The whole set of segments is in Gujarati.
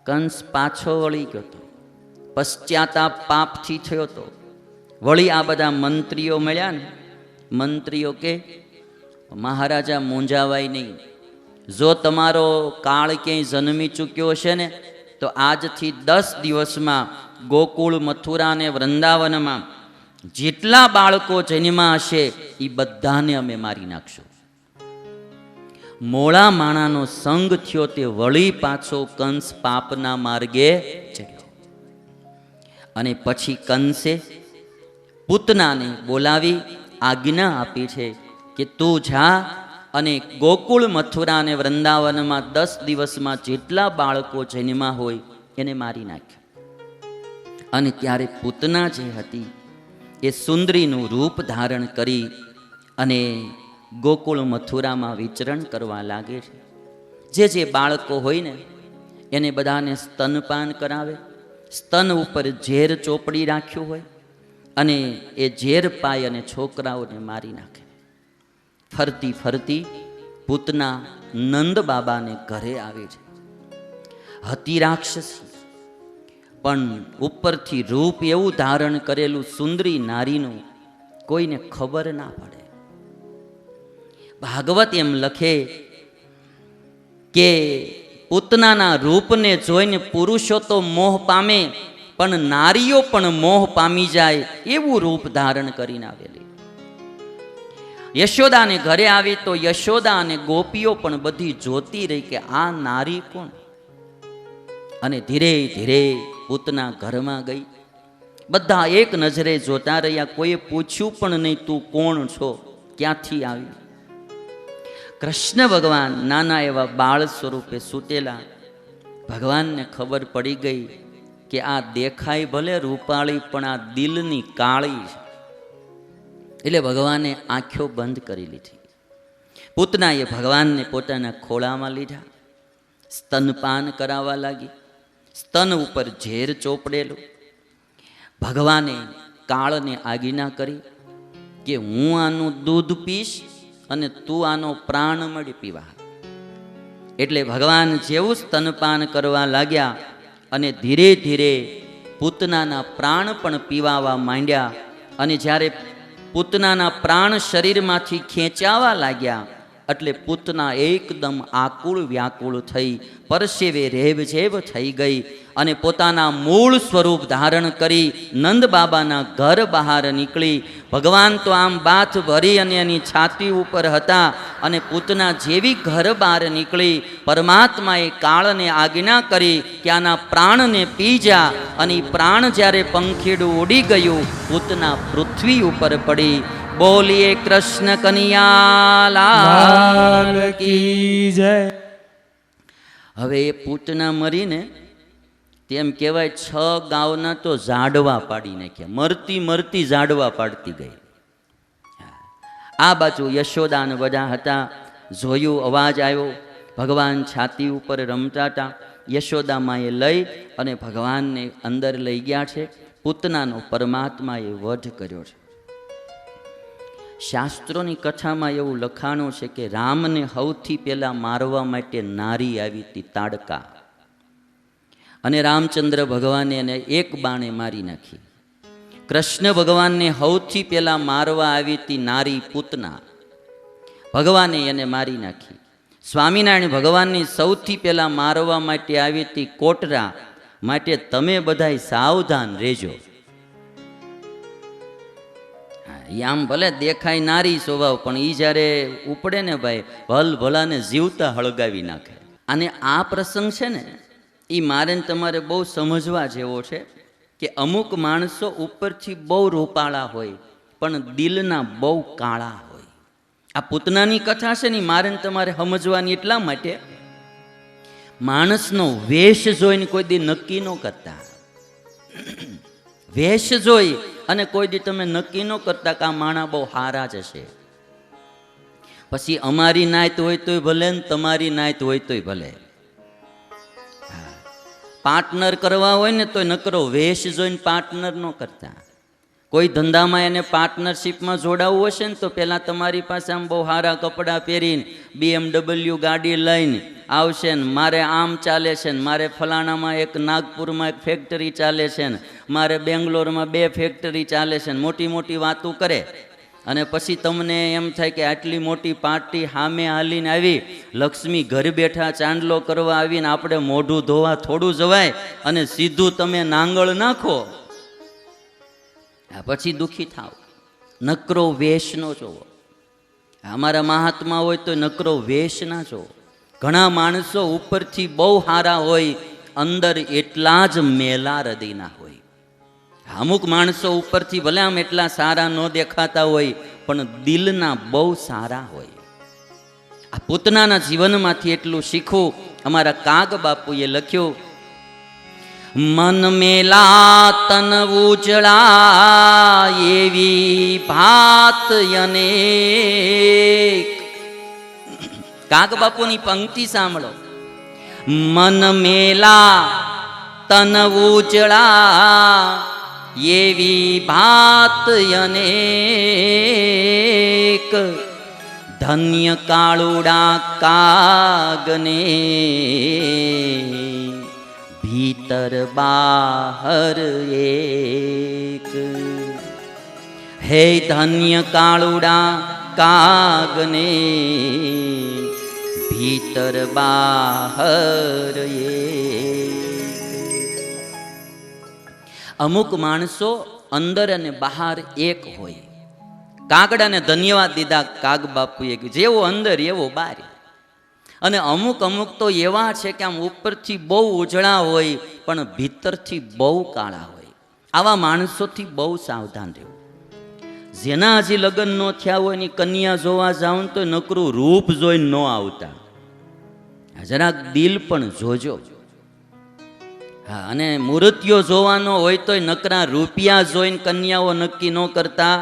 કંસ પાછો વળી ગયો હતો, પશ્ચાતાપ પાપથી થયો હતો. વળી આ બધા મંત્રીઓ મળ્યા ને, મંત્રીઓ કે મહારાજા મૂંઝાવાય નહીં, જો તમારો કાળ ક્યાંય જન્મી ચૂક્યો હશે ને તો આજથી 10 દિવસમાં ગોકુળ, મથુરા અને વૃંદાવનમાં જેટલા બાળકો જન્મ્યા હશે એ બધાને અમે મારી નાખશું. મોળા માણાનો સંગ થયો તે વળી પાછો કંસ પાપના માર્ગે ચડ્યો. અને પછી કંસે પૂતનાને બોલાવી આજ્ઞા આપી છે કે તું જા અને ગોકુળ, મથુરા અને વૃંદાવનમાં 10 દિવસમાં જેટલા બાળકો જન્મ્યા હોય એને મારી નાખ્યા. અને ત્યારે પૂતના જે હતી એ સુંદરીનું રૂપ ધારણ કરી અને ગોકુળ, મથુરામાં વિચરણ કરવા લાગે છે. જે બાળકો હોય ને એને બધાને સ્તનપાન કરાવે, સ્તન ઉપર ઝેર ચોપડી રાખ્યું હોય અને એ ઝેર પાય અને છોકરાઓને મારી નાખે. ફરતી ફરતી પૂતના નંદ બાબાને ઘરે આવે છે. હતી રાક્ષસી પણ ઉપરથી રૂપ એવું ધારણ કરેલું સુંદરી નારીનું કોઈને ખબર ના પડે. ભાગવત એમ લખે કે પૂતનાના રૂપને જોઈને પુરુષો તો મોહ પામે, પણ નારીઓ પણ મોહ પામી જાય એવું રૂપ ધારણ કરીને આવેલી. યશોદાને ઘરે આવી તો યશોદા અને ગોપીઓ પણ બધી જોતી રહી કે આ નારી કોણ. અને ધીરે ધીરે પૂતના ઘરમાં ગઈ. બધા એક નજરે જોતા રહ્યા, કોઈએ પૂછ્યું પણ નહીં તું કોણ છો, ક્યાંથી આવી. કૃષ્ણ ભગવાન નાના એવા બાળ સ્વરૂપે સૂતેલા. ભગવાનને ખબર પડી ગઈ કે આ દેખાય ભલે રૂપાળી પણ આ દિલની કાળી છે. એટલે ભગવાને આંખો બંધ કરી લીધી. પૂતનાએ ભગવાનને પોતાના ખોળામાં લીધા, સ્તનપાન કરાવવા લાગી. સ્તન ઉપર ઝેર ચોપડેલું. ભગવાને કાળને આજ્ઞા કરી કે હું આનું દૂધ પીશ અને તું આનો પ્રાણ મળી પીવા. એટલે ભગવાન જેવું સ્તનપાન કરવા લાગ્યા અને ધીરે ધીરે પૂતનાના પ્રાણ પણ પીવાવા માંડ્યા. અને જ્યારે પૂતનાના પ્રાણ શરીરમાંથી ખેંચાવા લાગ્યા એટલે પૂતના એકદમ આકુળ વ્યાકુળ થઈ, પરસેવે રેબઝેબ થઈ ગઈ અને પોતાના મૂળ સ્વરૂપ ધારણ કરી નંદ બાબાના ઘર બહાર નીકળી. ભગવાન તો આમ બાથ ભરી અને એની છાતી ઉપર હતા અને પૂતના જેવી ઘર બહાર નીકળી, પરમાત્માએ કાળને આજ્ઞા કરી કે આના પ્રાણને પી જા. અને પ્રાણ જ્યારે પંખીડું ઉડી ગયું, પૂતના પૃથ્વી ઉપર પડી. બોલીએ કૃષ્ણ કનૈયા લાલ કી જય. હવે એ પૂતના મરીને તેમ કહેવાય 6 ગાઉના તો ઝાડવા પાડી નાખ્યા. મરતી મરતી ઝાડવા પાડતી ગઈ. આ બાજુ યશોદાને બધા હતા. જોયું, અવાજ આવ્યો, ભગવાન છાતી ઉપર રમતા હતા. યશોદામાએ લઈ અને ભગવાનને અંદર લઈ ગયા છે. પૂતનાનો પરમાત્માએ વધ કર્યો છે. શાસ્ત્રોની કથામાં એવું લખાણું છે કે રામને સૌથી પહેલા મારવા માટે નારી આવી હતી, તાડકા. અને રામચંદ્ર ભગવાને એને એક બાણે મારી નાખી. કૃષ્ણ ભગવાનને સૌથી પહેલા મારવા આવી હતી નારી પૂતના, ભગવાને એને મારી નાખી. સ્વામિનારાયણ ભગવાનને સૌથી પહેલા મારવા માટે આવી હતી કોટરા. માટે તમે બધાય સાવધાન રહેજો. આમ ભલે દેખાય નારી સ્વભાવ, પણ એ જ્યારે ઉપડે ને ભાઈ, ભલ ભલાને જીવતા હળગાવી નાખે. અને આ પ્રસંગ છે ને એ મારે તમારે બહુ સમજવા જેવો છે કે અમુક માણસો ઉપરથી બહુ રૂપાળા હોય પણ દિલના બહુ કાળા હોય. આ પૂતનાની કથા છે ને મારે તમારે સમજવાની એટલા માટે, માણસનો વેશ જોઈને કોઈ દી નક્કી ન કરતા. વેશ જોઈ અને કોઈ દી તમે નક્કી ન કરતા કે આ માણા બહુ હારા જ હશે. પછી અમારી નાયત હોય તોય ભલે ને તમારી નાયત હોય તોય ભલે. પાર્ટનર કરવા હોય ને તોય નકરો વેશ જોઈને પાર્ટનર ન કરતા. કોઈ ધંધામાં એને પાર્ટનરશિપમાં જોડાવવું હશે ને તો પહેલાં તમારી પાસે આમ બહુ સારા કપડાં પહેરીને BMW ગાડી લઈને આવશે ને મારે આમ ચાલે છે ને મારે ફલાણામાં એક નાગપુરમાં એક ફેક્ટરી ચાલે છે ને મારે બેંગ્લોરમાં 2 ફેક્ટરી ચાલે છે ને મોટી મોટી વાતો કરે અને પછી તમને એમ થાય કે આટલી મોટી પાર્ટી સામે હાલીને આવી, લક્ષ્મી ઘર બેઠા ચાંદલો કરવા આવીને આપણે મોઢું ધોવા થોડું જવાય અને સીધું તમે નાંગળ નાખો, પછી દુઃખી થાવ. નકરો વેશ નો જોવો. અમારા મહાત્મા હોય તો નકરો વેશ ના જોવો. ઘણા માણસો ઉપરથી બહુ સારા હોય, અંદર એટલા જ મેલા હૃદયના હોય. અમુક માણસો ઉપરથી ભલે આમ એટલા સારા ન દેખાતા હોય પણ દિલના બહુ સારા હોય. આ પૂતનાના જીવનમાંથી એટલું શીખવું અમારા કાગ બાપુએ લખ્યું. મન મેલા તન ઉજળા એવી ભાત અનેક. કાગ બાપુની પંક્તિ સાંભળો. મન મેલા તન ઉજળા એવી ભાત અનેક. ધન્ય કાળુડા કાગને ભીતર બહાર એક. હે ધન્ય કાળુડા કાગને ભીતર બહાર એક. અમુક માણસો અંદર અને બહાર એક હોય. કાગડાને ધન્યવાદ દીધા કાગ બાપુએ, જેવો અંદર એવો બહાર. અને અમુક તો એવા છે કે આમ ઉપરથી બહુ ઉજળા હોય પણ ભીતરથી બહુ કાળા હોય. આવા માણસોથી બહુ સાવધાન રહેવું. જેના હજી લગ્ન ન થયા હોય એની કન્યા જોવા જાવ તો નકરું રૂપ જોઈને ન આવતા, જરાક દિલ પણ જોજો. હા, અને મૂર્તિઓ જોવાનો હોય તોય નકરા રૂપિયા જોઈને કન્યાઓ નક્કી ન કરતા.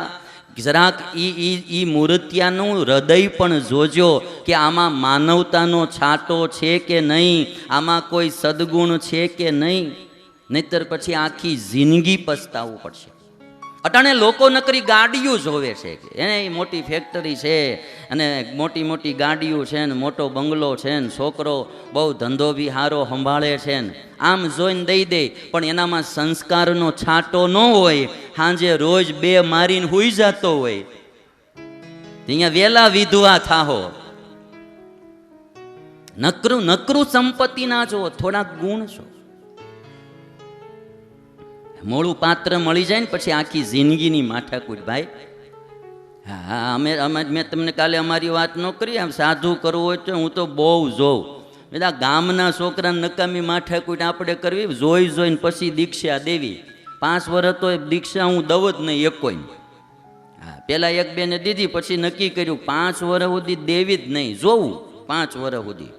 જરાક ઈ મૂર્તિયાનું હૃદય પણ જોજો કે આમાં માનવતાનો છાંટો છે કે નહીં, આમાં કોઈ સદગુણ છે કે નહીં. નહીતર પછી આખી જિંદગી પસ્તાવવું પડશે. અટાણે લોકો નકરી ગાડીઓ જોવે છે કે એ મોટી ફેક્ટરી છે અને મોટી મોટી ગાડીઓ છે ને મોટો બંગલો છે ને છોકરો બહુ ધંધો બી સારો સંભાળે છે ને આમ જોઈને દઈ દે, પણ એનામાં સંસ્કારનો છાંટો ન હોય. સાંજે રોજ 2 મારીને હુઈ જતો હોય. અહીંયા વેલા વિધવા થાહો. નકરું સંપત્તિ ના જો, થોડાક ગુણ છો. મોડું પાત્ર મળી જાય ને પછી આખી જિંદગીની માથાકૂટ ભાઈ. હા, મેં તમને કાલે અમારી વાત ન કરી. આમ સાધુ કરવું હોય તો હું તો બહુ જોઉં. બધા ગામના છોકરાને નકામી માથાકૂટ આપણે કરવી, જોઈને પછી દીક્ષા દેવી. 5 વર્ષ તો દીક્ષા હું દઉં જ નહીં એકોય. હા, પેલા 1-2 ને દીધી, પછી નક્કી કર્યું 5 વર્ષ સુધી દેવી જ નહીં, જોવું 5 વર્ષ સુધી.